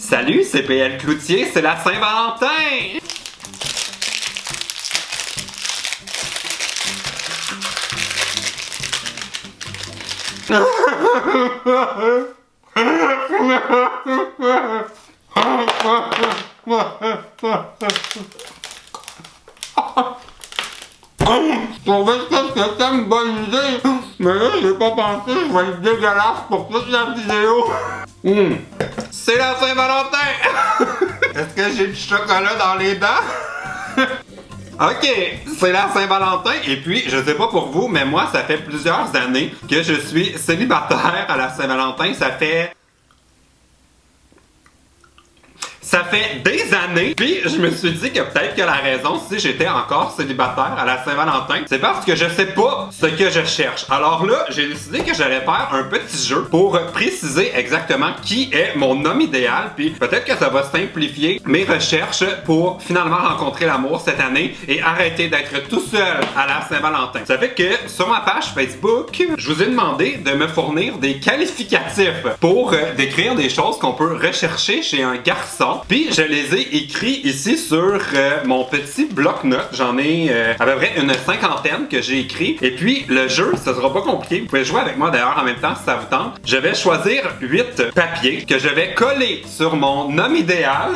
Salut, c'est PL Cloutier, c'est la Saint-Valentin! Je trouvais que c'était une bonne idée, mais là j'ai pas pensé, je vais être dégueulasse pour toute la vidéo. C'est la Saint-Valentin! Est-ce que j'ai du chocolat dans les dents? Ok, c'est la Saint-Valentin et puis je sais pas pour vous, mais moi ça fait plusieurs années que je suis célibataire à la Saint-Valentin. Ça fait des années, puis je me suis dit que peut-être que la raison, si j'étais encore célibataire à la Saint-Valentin, c'est parce que je sais pas ce que je cherche. Alors là, j'ai décidé que j'allais faire un petit jeu pour préciser exactement qui est mon homme idéal, puis peut-être que ça va simplifier mes recherches pour finalement rencontrer l'amour cette année et arrêter d'être tout seul à la Saint-Valentin. Ça fait que sur ma page Facebook, je vous ai demandé de me fournir des qualificatifs pour décrire des choses qu'on peut rechercher chez un garçon. Puis je les ai écrits ici sur mon petit bloc-notes. J'en ai à peu près une cinquantaine que j'ai écrit. Et puis le jeu, ça sera pas compliqué. Vous pouvez jouer avec moi d'ailleurs en même temps si ça vous tente. Je vais choisir 8 papiers que je vais coller sur mon homme idéal.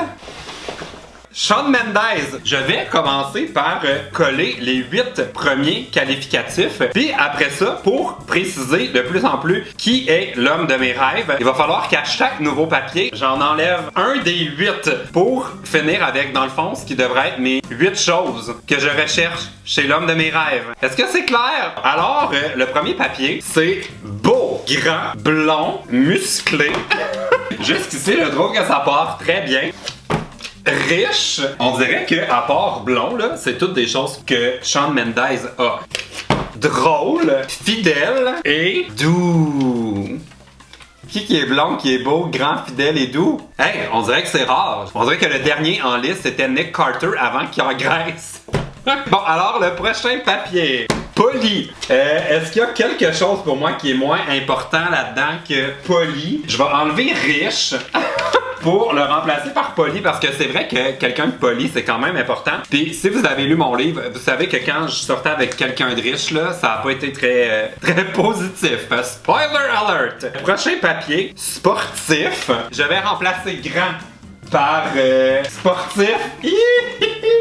Shawn Mendes, je vais commencer par coller les 8 premiers qualificatifs. Puis après ça, pour préciser de plus en plus qui est l'homme de mes rêves, il va falloir qu'à chaque nouveau papier, j'en enlève un des 8 pour finir avec, dans le fond, ce qui devrait être mes 8 choses que je recherche chez l'homme de mes rêves. Est-ce que c'est clair? Alors, le premier papier, c'est beau, grand, blond, musclé. Jusqu'ici, je trouve que ça part très bien. Riche, on dirait que à part blond, là, c'est toutes des choses que Shawn Mendes a. Drôle, fidèle et doux. Qui est blond, qui est beau, grand, fidèle et doux? Hey, on dirait que c'est rare. On dirait que le dernier en liste c'était Nick Carter avant qu'il engraisse. Bon, alors le prochain papier. Poli. Est-ce qu'il y a quelque chose pour moi qui est moins important là-dedans que poli? Je vais enlever riche. Pour le remplacer par poli, parce que c'est vrai que quelqu'un de poli, c'est quand même important. Puis si vous avez lu mon livre, vous savez que quand je sortais avec quelqu'un de riche, là, ça a pas été très positif. Spoiler alert! Prochain papier, sportif. Je vais remplacer grand par sportif.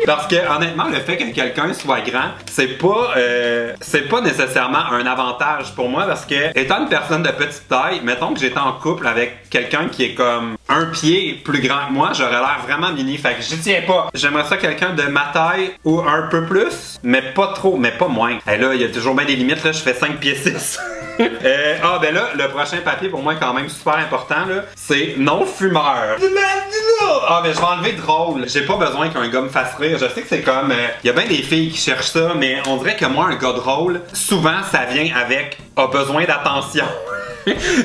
Parce que honnêtement, le fait que quelqu'un soit grand, c'est pas nécessairement un avantage pour moi parce que étant une personne de petite taille, mettons que j'étais en couple avec quelqu'un qui est comme un pied plus grand que moi, j'aurais l'air vraiment mini. Fait que j'y tiens pas. J'aimerais ça quelqu'un de ma taille ou un peu plus, mais pas trop, mais pas moins. Et là, il y a toujours bien des limites. Là, je fais 5 pieds 6. Ben là, le prochain papier pour moi est quand même super important là. C'est non fumeur. Ah ben je vais enlever drôle. J'ai pas besoin qu'un gars me fasse rire. Je sais que c'est comme y a bien des filles qui cherchent ça, mais on dirait que moi un gars drôle, souvent ça vient avec a besoin d'attention.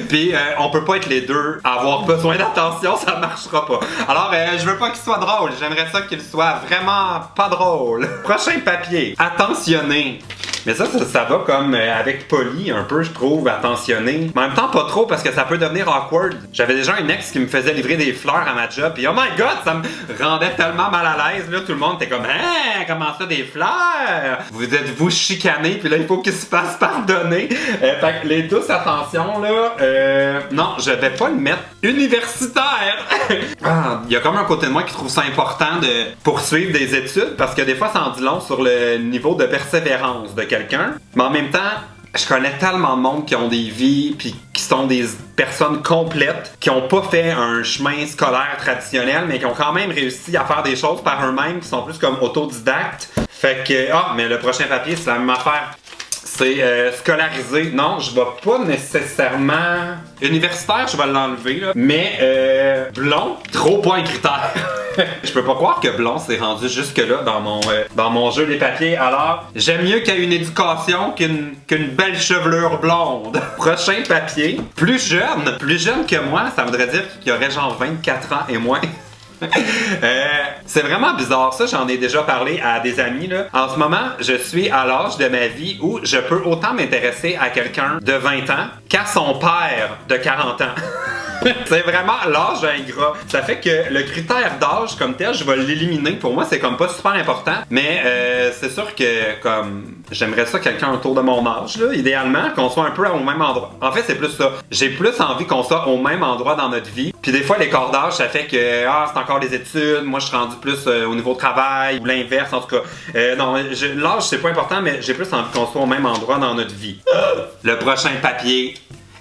Puis on peut pas être les deux, avoir besoin d'attention, ça marchera pas. Alors je veux pas qu'il soit drôle, j'aimerais ça qu'il soit vraiment pas drôle. Prochain papier, attentionné. Mais ça va comme avec poli un peu, je trouve, attentionné. Mais en même temps, pas trop parce que ça peut devenir awkward. J'avais déjà un ex qui me faisait livrer des fleurs à ma job, puis oh my god, ça me rendait tellement mal à l'aise. Là, tout le monde était comme, hein, comment ça des fleurs? Vous êtes-vous chicané, puis là, il faut qu'il se fasse pardonner. Fait que les douces attentions, là, non, je vais pas le mettre universitaire. Il y a comme un côté de moi qui trouve ça important de poursuivre des études parce que des fois, ça en dit long sur le niveau de persévérance de quelqu'un. Mais en même temps, je connais tellement de monde qui ont des vies puis qui sont des personnes complètes, qui ont pas fait un chemin scolaire traditionnel, mais qui ont quand même réussi à faire des choses par eux-mêmes, qui sont plus comme autodidactes. Fait que, mais le prochain papier, c'est la même affaire. C'est scolarisé. Non, je vais pas nécessairement... Universitaire, je vais l'enlever, là. Mais blond, trop pas un critère. Je peux pas croire que blond s'est rendu jusque-là dans mon jeu des papiers. Alors, j'aime mieux qu'il y ait une éducation qu'une belle chevelure blonde. Prochain papier. Plus jeune que moi, ça voudrait dire qu'il y aurait genre 24 ans et moins. C'est vraiment bizarre, ça j'en ai déjà parlé à des amis là. En ce moment, je suis à l'âge de ma vie où je peux autant m'intéresser à quelqu'un de 20 ans qu'à son père de 40 ans. C'est vraiment l'âge ingrat. Ça fait que le critère d'âge comme tel, je vais l'éliminer. Pour moi, c'est comme pas super important. Mais c'est sûr que comme j'aimerais ça quelqu'un autour de mon âge, là, idéalement, qu'on soit un peu au même endroit. En fait, c'est plus ça. J'ai plus envie qu'on soit au même endroit dans notre vie. Puis des fois, l'écart d'âge, ça fait que c'est encore les études. Moi, je suis rendu plus au niveau travail ou l'inverse. En tout cas, non, l'âge, c'est pas important, mais j'ai plus envie qu'on soit au même endroit dans notre vie. Le prochain papier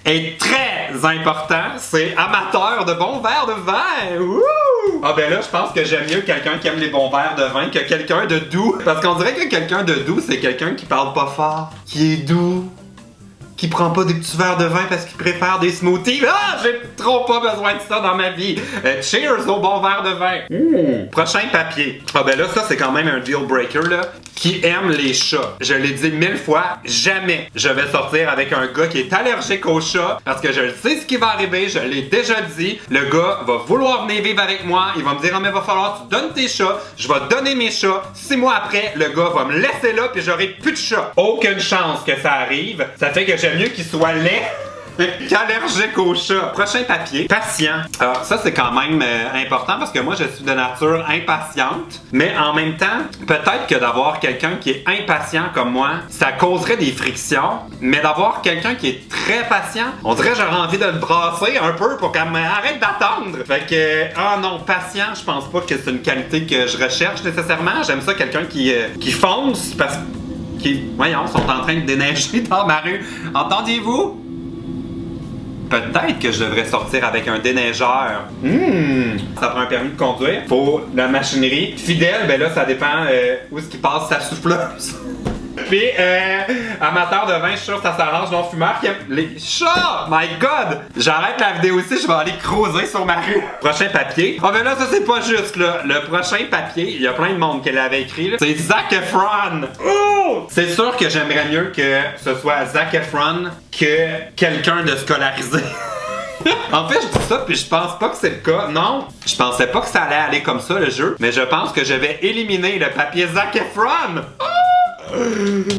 est très important, c'est amateur de bons verres de vin. Wouh! Ah ben là, je pense que j'aime mieux quelqu'un qui aime les bons verres de vin que quelqu'un de doux. Parce qu'on dirait que quelqu'un de doux, c'est quelqu'un qui parle pas fort, qui est doux, qui prend pas des petits verres de vin parce qu'il préfère des smoothies. Ah, j'ai trop pas besoin de ça dans ma vie. Cheers au bon verre de vin. Prochain papier. Ah ben là, ça c'est quand même un deal breaker là. Qui aime les chats. Je l'ai dit 1000 fois, jamais je vais sortir avec un gars qui est allergique aux chats parce que je le sais ce qui va arriver, je l'ai déjà dit. Le gars va vouloir venir vivre avec moi, il va me dire ah mais va falloir que tu donnes tes chats, je vais donner mes chats. 6 mois après, le gars va me laisser là puis j'aurai plus de chats. Aucune chance que ça arrive. Ça fait que j'aime mieux qu'il soit laid qu'allergique au chat. Prochain papier, patient. Alors ça c'est quand même important parce que moi je suis de nature impatiente, mais en même temps, peut-être que d'avoir quelqu'un qui est impatient comme moi, ça causerait des frictions, mais d'avoir quelqu'un qui est très patient, on dirait que j'aurais envie de le brasser un peu pour qu'elle m'arrête d'attendre. Fait que, non, patient, je pense pas que c'est une qualité que je recherche nécessairement. J'aime ça quelqu'un qui fonce parce qu'ils, voyons, sont en train de déneiger dans ma rue. Entendiez-vous? Peut-être que je devrais sortir avec un déneigeur. Ça prend un permis de conduire. Faut la machinerie. Fidèle, ben là, ça dépend où est-ce qu'il passe sa souffleuse. Puis, amateur de vin, je suis sûr que ça s'arrange. Non fumeur qui aime les chats! My God! J'arrête la vidéo ici, je vais aller creuser sur ma rue. Prochain papier. Ah, ben là, ça c'est pas juste, là. Le prochain papier, il y a plein de monde qui l'avait écrit, là. C'est Zac Efron! Oh! C'est sûr que j'aimerais mieux que ce soit Zac Efron que quelqu'un de scolarisé. En fait, je dis ça, puis je pense pas que c'est le cas. Non, je pensais pas que ça allait aller comme ça, le jeu. Mais je pense que je vais éliminer le papier Zac Efron. Oh!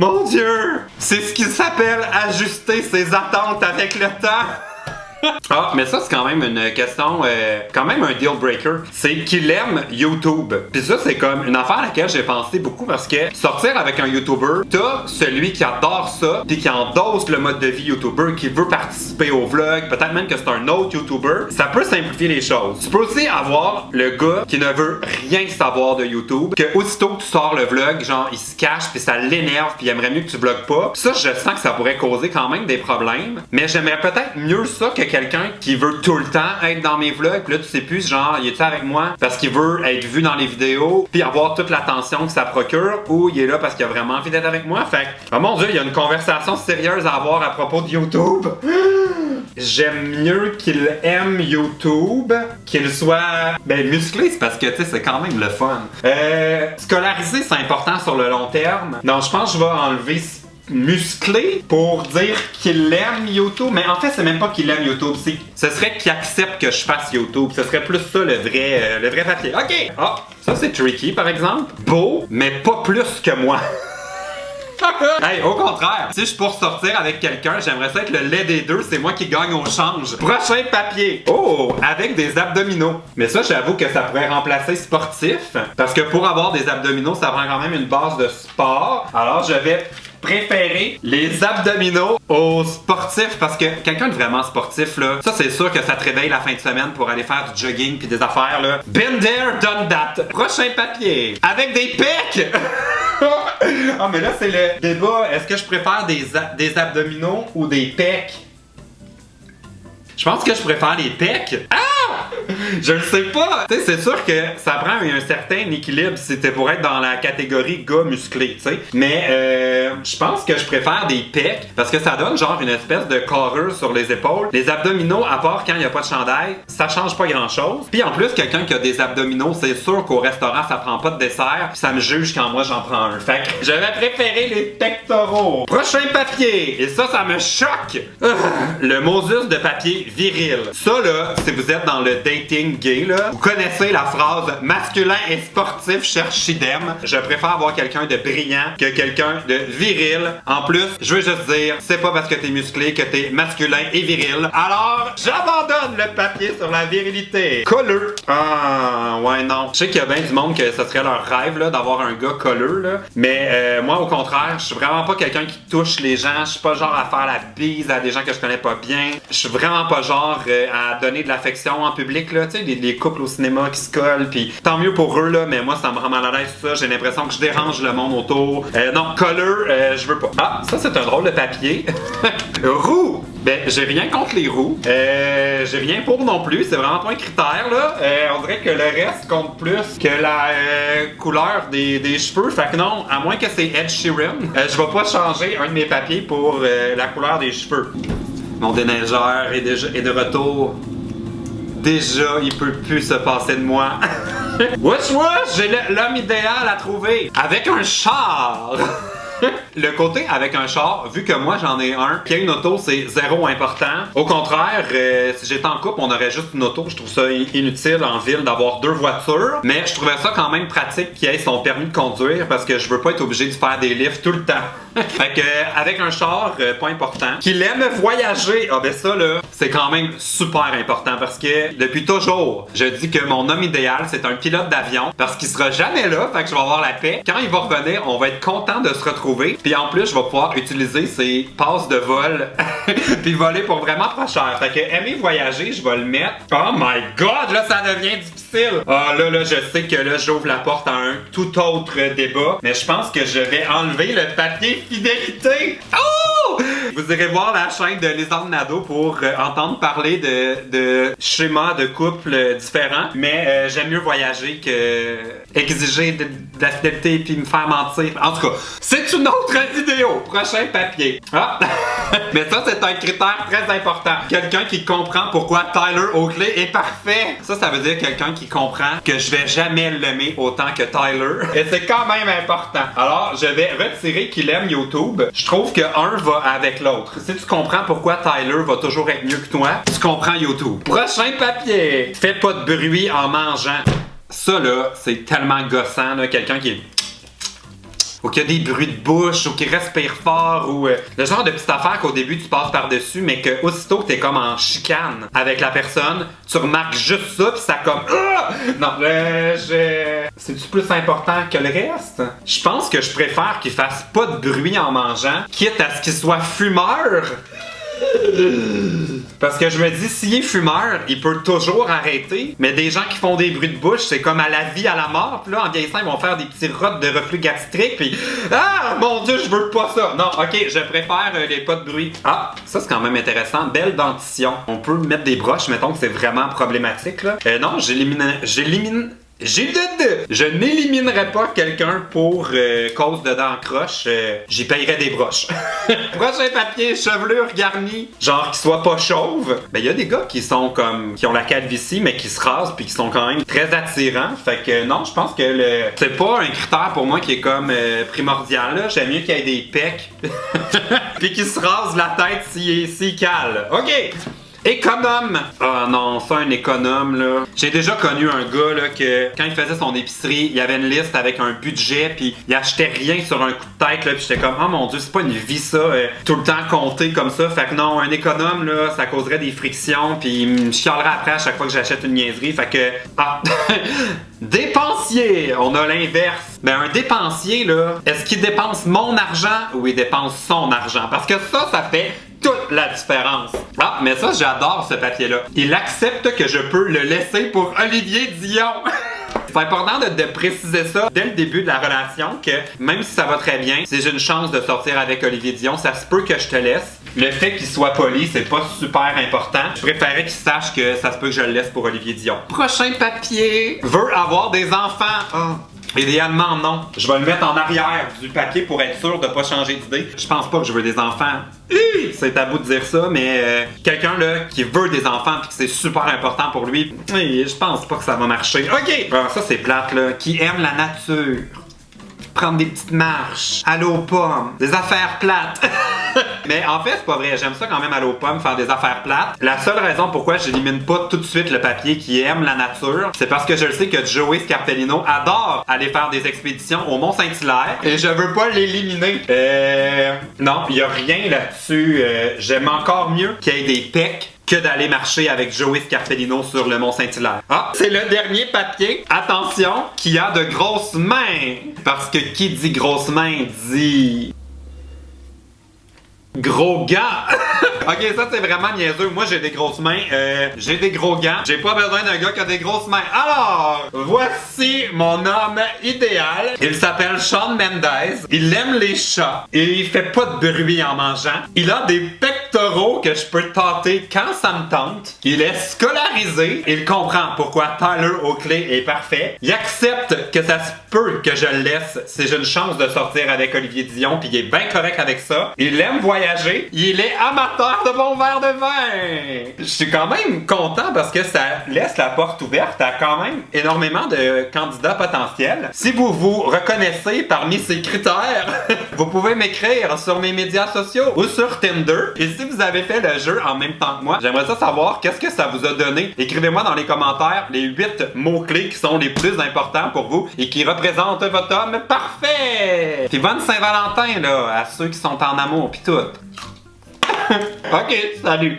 Mon Dieu! C'est ce qui s'appelle ajuster ses attentes avec le temps. Ah, mais ça, c'est quand même une question, quand même un deal breaker. C'est qu'il aime YouTube. Puis ça, c'est comme une affaire à laquelle j'ai pensé beaucoup parce que sortir avec un YouTuber, t'as celui qui adore ça, puis qui endosse le mode de vie YouTuber, qui veut participer au vlog, peut-être même que c'est un autre YouTuber. Ça peut simplifier les choses. Tu peux aussi avoir le gars qui ne veut rien savoir de YouTube, que aussitôt que tu sors le vlog, genre, il se cache, puis ça l'énerve, puis il aimerait mieux que tu vlogues pas. Ça, je sens que ça pourrait causer quand même des problèmes. Mais j'aimerais peut-être mieux ça que quelqu'un qui veut tout le temps être dans mes vlogs, puis là tu sais plus genre il est avec moi parce qu'il veut être vu dans les vidéos puis avoir toute l'attention que ça procure, ou il est là parce qu'il a vraiment envie d'être avec moi. Fait que, oh mon Dieu, il y a une conversation sérieuse à avoir à propos de YouTube. J'aime mieux qu'il aime YouTube, qu'il soit musclé, c'est parce que tu sais c'est quand même le fun. Scolarisé, c'est important sur le long terme. Non, je pense que je vais enlever musclé pour dire qu'il aime YouTube, mais en fait c'est même pas qu'il aime YouTube, ce serait qu'il accepte que je fasse YouTube, ce serait plus ça le vrai papier. Ok, ça c'est tricky par exemple, beau mais pas plus que moi. Hey, au contraire, si je suis pour sortir avec quelqu'un, j'aimerais ça être le lait des deux, c'est moi qui gagne au change. Prochain papier. Oh, avec des abdominaux. Mais ça, j'avoue que ça pourrait remplacer sportif, parce que pour avoir des abdominaux, ça prend quand même une base de sport. Alors, je vais préférer les abdominaux aux sportifs, parce que quelqu'un de vraiment sportif là, ça c'est sûr que ça te réveille la fin de semaine pour aller faire du jogging puis des affaires là. Been there, done that. Prochain papier. Avec des pecs. Ah mais là c'est le débat, est-ce que je préfère des abdominaux ou des pecs? Je pense que je préfère les pecs. Ah! Je le sais pas! Tu sais, c'est sûr que ça prend un certain équilibre si t'es pour être dans la catégorie gars musclé, tu sais. Mais je pense que je préfère des pecs parce que ça donne genre une espèce de carrure sur les épaules. Les abdominaux, à part quand il n'y a pas de chandail, ça change pas grand chose. Puis en plus, quelqu'un qui a des abdominaux, c'est sûr qu'au restaurant, ça prend pas de dessert. Ça me juge quand moi j'en prends un. Fait que je vais préférer les pectoraux. Prochain papier! Et ça me choque! Le Moses de papier viril. Ça là, si vous êtes dans le de dating gay, là. Vous connaissez la phrase « masculin et sportif cherche idem ». Je préfère avoir quelqu'un de brillant que quelqu'un de viril. En plus, je veux juste dire, c'est pas parce que t'es musclé que t'es masculin et viril. Alors, j'abandonne le papier sur la virilité. Colleux. Ah, ouais, non. Je sais qu'il y a bien du monde que ça serait leur rêve, là, d'avoir un gars colleux, là. Mais moi, au contraire, je suis vraiment pas quelqu'un qui touche les gens. Je suis pas genre à faire la bise à des gens que je connais pas bien. Je suis vraiment pas genre à donner de l'affection en public, là. Tu sais, les couples au cinéma qui se collent, pis tant mieux pour eux, là, mais moi, ça me rend mal à l'aise, ça. J'ai l'impression que je dérange le monde autour. Non, colleux, je veux pas. Ah, ça, c'est un drôle de papier. Roux! Ben, j'ai rien contre les roux. J'ai rien pour non plus. C'est vraiment pas un critère, là. On dirait que le reste compte plus que la couleur des cheveux. Fait que non, à moins que c'est Ed Sheeran, je vais pas changer un de mes papiers pour la couleur des cheveux. Mon déneigeur est de retour. Déjà, il peut plus se passer de moi. Wesh, j'ai l'homme idéal à trouver. Avec un char. Le côté avec un char, vu que moi j'en ai un, qu'il y a une auto, c'est zéro important. Au contraire, si j'étais en couple, on aurait juste une auto. Je trouve ça inutile en ville d'avoir deux voitures. Mais je trouvais ça quand même pratique qu'il ait son permis de conduire parce que je veux pas être obligé de faire des lifts tout le temps. Fait que avec un char, pas important. Qu'il aime voyager, ah ben ça là, c'est quand même super important parce que depuis toujours, je dis que mon homme idéal, c'est un pilote d'avion parce qu'il sera jamais là, fait que je vais avoir la paix. Quand il va revenir, on va être content de se retrouver. Puis en plus, je vais pouvoir utiliser ses passes de vol puis voler pour vraiment pas cher. Fait que aimer voyager, je vais le mettre. Oh my god, là ça devient difficile. Ah là, je sais que là j'ouvre la porte à un tout autre débat, mais je pense que je vais enlever le papier fidélité. Oh! Vous irez voir la chaîne de Lisande Nadeau pour entendre parler de schémas de couple différents. Mais j'aime mieux voyager que exiger de la fidélité puis me faire mentir. En tout cas, c'est une autre vidéo. Prochain papier. Ah! Mais ça, c'est un critère très important. Quelqu'un qui comprend pourquoi Tyler Oakley est parfait. Ça veut dire quelqu'un qui comprend que je vais jamais l'aimer autant que Tyler. Et c'est quand même important. Alors, je vais retirer qu'il aime YouTube. Je trouve que un va avec l'autre. Si tu comprends pourquoi Tyler va toujours être mieux que toi, tu comprends YouTube. Prochain papier. Fais pas de bruit en mangeant. Ça, là, c'est tellement gossant, là. Quelqu'un qui est... ou qu'il y a des bruits de bouche, ou qui respire fort, ou le genre de petite affaire qu'au début tu passes par-dessus, mais que aussitôt que t'es comme en chicane avec la personne, tu remarques juste ça, pis ça comme... Non, c'est-tu plus important que le reste? Je pense que je préfère qu'il fasse pas de bruit en mangeant, quitte à ce qu'il soit fumeur. Parce que je me dis, s'il est fumeur, il peut toujours arrêter. Mais des gens qui font des bruits de bouche, c'est comme à la vie, à la mort. Puis là, en vieillissant, ils vont faire des petits rots de reflux gastrique. Puis, ah, mon Dieu, je veux pas ça. Non, ok, je préfère les pas de bruit. Ah, ça c'est quand même intéressant. Belle dentition. On peut mettre des broches, mettons que c'est vraiment problématique, là. Non, je n'éliminerai pas quelqu'un pour cause de dents croches. J'y payerais des broches. Prochain papier, chevelure garnie. Genre qui soit pas chauve. Ben il y a des gars qui sont comme... qui ont la calvitie mais qui se rasent puis qui sont quand même très attirants. Fait que non, je pense que c'est pas un critère pour moi qui est comme primordial là. J'aime mieux qu'il y ait des pecs. Puis qu'il se rase la tête s'il cale. OK! Économe! Ah non, ça un économe là. J'ai déjà connu un gars là que quand il faisait son épicerie, il y avait une liste avec un budget puis il achetait rien sur un coup de tête là puis j'étais comme oh mon dieu c'est pas une vie ça, tout le temps compter comme ça. Fait que non, un économe là, ça causerait des frictions puis il me chialerait après à chaque fois que j'achète une niaiserie. Fait que ah dépensier! On a l'inverse. Ben un dépensier là, est-ce qu'il dépense mon argent ou il dépense son argent? Parce que ça fait toute la différence. Ah, mais ça, j'adore ce papier-là. Il accepte que je peux le laisser pour Olivier Dion. C'est important de préciser ça dès le début de la relation, que même si ça va très bien, si j'ai une chance de sortir avec Olivier Dion, ça se peut que je te laisse. Le fait qu'il soit poli, c'est pas super important. Je préférais qu'il sache que ça se peut que je le laisse pour Olivier Dion. Prochain papier. Veut avoir des enfants. Oh. Idéalement, non. Je vais le mettre en arrière du papier pour être sûr de pas changer d'idée. Je pense pas que je veux des enfants. C'est tabou de dire ça, mais quelqu'un là qui veut des enfants pis que c'est super important pour lui, je pense pas que ça va marcher. OK! Alors, ça c'est plate là. Qui aime la nature. Prendre des petites marches. Aller aux pommes. Des affaires plates. Mais en fait, c'est pas vrai. J'aime ça quand même aller aux pommes, faire des affaires plates. La seule raison pourquoi j'élimine pas tout de suite le papier qui aime la nature, c'est parce que je le sais que Joey Scarpellino adore aller faire des expéditions au Mont-Saint-Hilaire et je veux pas l'éliminer. Non, y a rien là-dessus. J'aime encore mieux qu'il y ait des pecs que d'aller marcher avec Joey Scarpellino sur le Mont-Saint-Hilaire. Ah, c'est le dernier papier. Attention, qui a de grosses mains. Parce que qui dit grosses mains dit... gros gants! Ok, ça c'est vraiment niaiseux. Moi j'ai des grosses mains, j'ai des gros gants. J'ai pas besoin d'un gars qui a des grosses mains. Alors, voici mon homme idéal. Il s'appelle Shawn Mendes. Il aime les chats. Il fait pas de bruit en mangeant. Il a des pectoraux que je peux tâter quand ça me tente. Il est scolarisé. Il comprend pourquoi Tyler Oakley est parfait. Il accepte que ça se peut que je le laisse si j'ai une chance de sortir avec Olivier Dion, puis il est bien correct avec ça. Il aime voyager. Il est amateur de bons verres de vin. Je suis quand même content parce que ça laisse la porte ouverte à quand même énormément de candidats potentiels. Si vous vous reconnaissez parmi ces critères, vous pouvez m'écrire sur mes médias sociaux ou sur Tinder. Et si vous avez fait le jeu en même temps que moi, j'aimerais ça savoir qu'est-ce que ça vous a donné. Écrivez-moi dans les commentaires les 8 mots-clés qui sont les plus importants pour vous et qui représentent votre homme parfait. Puis bonne Saint-Valentin là à ceux qui sont en amour pis tout. Ok, salut!